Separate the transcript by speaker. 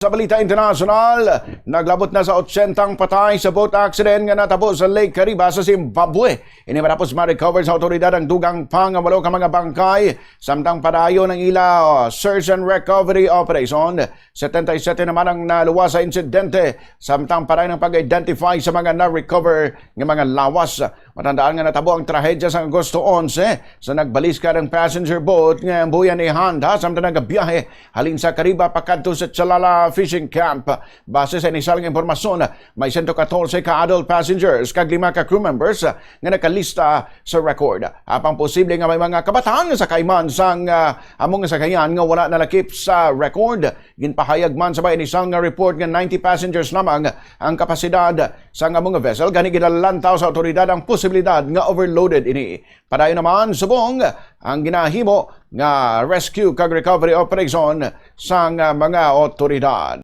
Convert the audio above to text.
Speaker 1: Sa balita internasyonal, naglabot na sa 80 patay sa boat accident nga natabo sa Lake Kariba sa Zimbabwe. Ini matapos ma-recover sa otoridad ang dugang pangawalo ka mga bangkay samtang padayon ng ila search and recovery operation. 77 naman ang naluwas sa insidente samtang padayon ng pag-identify sa mga na-recover ng mga lawas. Matandaan nga natabo ang trahedya sa Agosto 11 sa nagbaliska ng passenger boat nga buyan ni Handa samtang nagabiyahe halin sa Kariba pakadto sa Chalala Fishing Camp. Base sa inisyal nga impormasyon, may 114 ka adult passengers kag 5 ka crew members nga nakalista sa record. Apang posible nga may mga kabataan sa kaiman sang among sakayan nga wala nalakip sa record. Ginpahayag man sa inisyal nga report nga 90 passengers lamang ang kapasidad sa among vessel. Gani ginalantaw sa otoridad ang posibilidad nga overloaded ini. Padayon naman subong ang ginahimo nga rescue kag recovery operation sang mga otoridad.